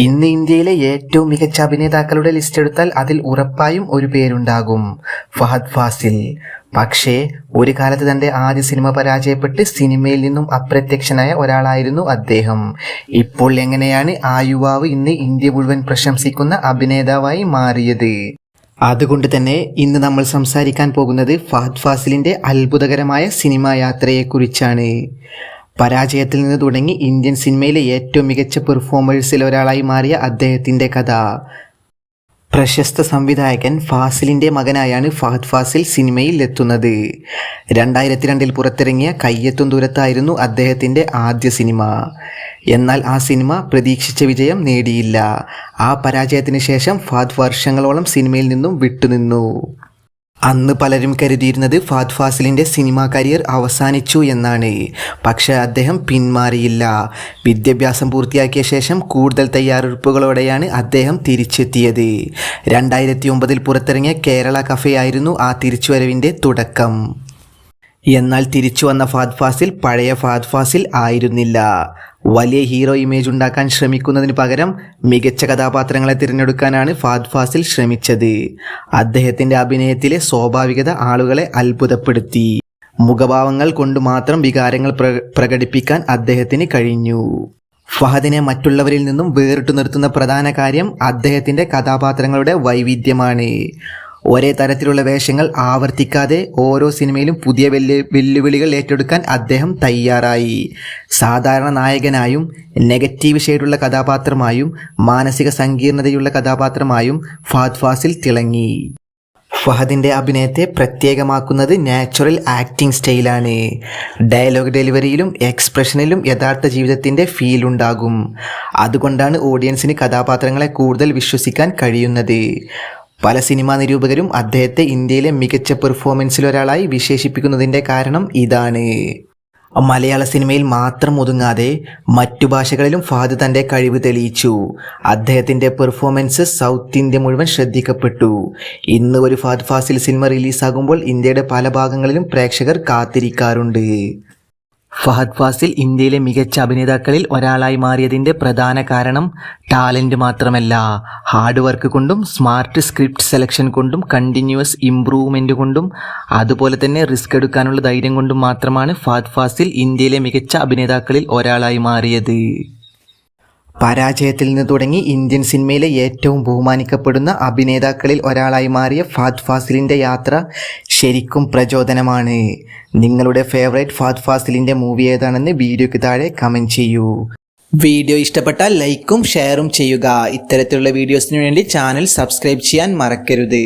ഇന്ന് ഇന്ത്യയിലെ ഏറ്റവും മികച്ച അഭിനേതാക്കളുടെ ലിസ്റ്റ് എടുത്താൽ അതിൽ ഉറപ്പായും ഒരു പേരുണ്ടാകും, ഫഹദ് ഫാസിൽ. പക്ഷേ ഒരു കാലത്ത് തന്റെ ആദ്യ സിനിമ പരാജയപ്പെട്ട് സിനിമയിൽ നിന്നും അപ്രത്യക്ഷനായ ഒരാളായിരുന്നു അദ്ദേഹം. ഇപ്പോൾ എങ്ങനെയാണ് ആ യുവാവ് ഇന്ന് ഇന്ത്യ മുഴുവൻ പ്രശംസിക്കുന്ന അഭിനേതാവായി മാറിയത്? അതുകൊണ്ട് തന്നെ ഇന്ന് നമ്മൾ സംസാരിക്കാൻ പോകുന്നത് ഫഹദ് ഫാസിലിന്റെ അത്ഭുതകരമായ സിനിമാ യാത്രയെക്കുറിച്ചാണ്. പരാജയത്തിൽ നിന്ന് തുടങ്ങി ഇന്ത്യൻ സിനിമയിലെ ഏറ്റവും മികച്ച പെർഫോമേഴ്സിൽ ഒരാളായി മാറിയ അദ്ദേഹത്തിൻ്റെ കഥ. പ്രശസ്ത സംവിധായകൻ ഫാസിലിൻ്റെ മകനായാണ് ഫഹദ് ഫാസിൽ സിനിമയിൽ എത്തുന്നത്. 2002 പുറത്തിറങ്ങിയ കയ്യെത്തും ദൂരത്തായിരുന്നു അദ്ദേഹത്തിൻ്റെ ആദ്യ സിനിമ. എന്നാൽ ആ സിനിമ പ്രതീക്ഷിച്ച വിജയം നേടിയില്ല. ആ പരാജയത്തിന് ശേഷം ഫഹദ് വർഷങ്ങളോളം സിനിമയിൽ നിന്നും വിട്ടുനിന്നു. അന്ന് പലരും കരുതിയിരുന്നത് ഫഹദ് ഫാസിലിൻ്റെ സിനിമാ കരിയർ അവസാനിച്ചു എന്നാണ്. പക്ഷേ അദ്ദേഹം പിന്മാറിയില്ല. വിദ്യാഭ്യാസം പൂർത്തിയാക്കിയ ശേഷം കൂടുതൽ തയ്യാറെടുപ്പുകളോടെയാണ് അദ്ദേഹം തിരിച്ചെത്തിയത്. 2009 പുറത്തിറങ്ങിയ കേരള കഫേ ആയിരുന്നു ആ തിരിച്ചുവരവിൻ്റെ തുടക്കം. എന്നാൽ തിരിച്ചു വന്ന ഫഹദ് ഫാസിൽ പഴയ ഫഹദ് ഫാസിൽ ആയിരുന്നില്ല. വലിയ ഹീറോ ഇമേജ് ഉണ്ടാക്കാൻ ശ്രമിക്കുന്നതിന് പകരം മികച്ച കഥാപാത്രങ്ങളെ തിരഞ്ഞെടുക്കാനാണ് ഫഹദ് ഫാസിൽ ശ്രമിച്ചത്. അദ്ദേഹത്തിൻ്റെ അഭിനയത്തിലെ സ്വാഭാവികത ആളുകളെ അത്ഭുതപ്പെടുത്തി. മുഖഭാവങ്ങൾ കൊണ്ട് മാത്രം വികാരങ്ങൾ പ്രകടിപ്പിക്കാൻ അദ്ദേഹത്തിന് കഴിഞ്ഞു. ഫഹദിനെ മറ്റുള്ളവരിൽ നിന്നും വേറിട്ടു നിർത്തുന്ന പ്രധാന കാര്യം അദ്ദേഹത്തിൻ്റെ കഥാപാത്രങ്ങളുടെ വൈവിധ്യമാണ്. ഒരേ തരത്തിലുള്ള വേഷങ്ങൾ ആവർത്തിക്കാതെ ഓരോ സിനിമയിലും പുതിയ വെല്ലുവിളികൾ ഏറ്റെടുക്കാൻ അദ്ദേഹം തയ്യാറായി. സാധാരണ നായകനായും, നെഗറ്റീവ് ഷെയ്ഡുള്ള കഥാപാത്രമായും, മാനസിക സങ്കീർണതയുള്ള കഥാപാത്രമായും ഫഹദ് ഫാസിൽ തിളങ്ങി. ഫഹദിൻ്റെ അഭിനയത്തെ പ്രത്യേകമാക്കുന്നത് നാച്ചുറൽ ആക്ടിംഗ് സ്റ്റൈലാണ്. ഡയലോഗ് ഡെലിവറിയിലും എക്സ്പ്രഷനിലും യഥാർത്ഥ ജീവിതത്തിൻ്റെ ഫീൽ ഉണ്ടാകും. അതുകൊണ്ടാണ് ഓഡിയൻസിന് കഥാപാത്രങ്ങളെ കൂടുതൽ വിശ്വസിക്കാൻ കഴിയുന്നത്. പല സിനിമാ നിരൂപകരും അദ്ദേഹത്തെ ഇന്ത്യയിലെ മികച്ച പെർഫോമൻസിലൊരാളായി വിശേഷിപ്പിക്കുന്നതിൻ്റെ കാരണം ഇതാണ്. മലയാള സിനിമയിൽ മാത്രം ഒതുങ്ങാതെ മറ്റു ഭാഷകളിലും ഫഹദ് തൻ്റെ കഴിവ് തെളിയിച്ചു. അദ്ദേഹത്തിൻ്റെ പെർഫോമൻസ് സൗത്ത് ഇന്ത്യ മുഴുവൻ ശ്രദ്ധിക്കപ്പെട്ടു. ഇന്ന് ഒരു ഫഹദ് ഫാസിൽ സിനിമ റിലീസാകുമ്പോൾ ഇന്ത്യയുടെ പല ഭാഗങ്ങളിലും പ്രേക്ഷകർ കാത്തിരിക്കാറുണ്ട്. ഫഹദ് ഫാസിൽ ഇന്ത്യയിലെ മികച്ച അഭിനേതാക്കളിൽ ഒരാളായി മാറിയതിൻ്റെ പ്രധാന കാരണം ടാലൻറ്റ് മാത്രമല്ല, ഹാർഡ് വർക്ക് കൊണ്ടും സ്മാർട്ട് സ്ക്രിപ്റ്റ് സെലക്ഷൻ കൊണ്ടും കണ്ടിന്യൂസ് ഇംപ്രൂവ്മെൻറ്റ് കൊണ്ടും അതുപോലെ തന്നെ റിസ്ക് എടുക്കാനുള്ള ധൈര്യം കൊണ്ടും മാത്രമാണ് ഫഹദ് ഫാസിൽ ഇന്ത്യയിലെ മികച്ച അഭിനേതാക്കളിൽ ഒരാളായി മാറിയത്. പരാജയത്തിൽ നിന്ന് തുടങ്ങി ഇന്ത്യൻ സിനിമയിലെ ഏറ്റവും ബഹുമാനിക്കപ്പെടുന്ന അഭിനേതാക്കളിൽ ഒരാളായി മാറിയ ഫഹദ് ഫാസിലിൻ്റെ യാത്ര ശരിക്കും പ്രചോദനമാണ്. നിങ്ങളുടെ ഫേവറേറ്റ് ഫഹദ് ഫാസിലിൻ്റെ മൂവി ഏതാണെന്ന് വീഡിയോയ്ക്ക് താഴെ കമൻറ്റ് ചെയ്യൂ. വീഡിയോ ഇഷ്ടപ്പെട്ടാൽ ലൈക്കും ഷെയറും ചെയ്യുക. ഇത്തരത്തിലുള്ള വീഡിയോസിന് വേണ്ടി ചാനൽ സബ്സ്ക്രൈബ് ചെയ്യാൻ മറക്കരുത്.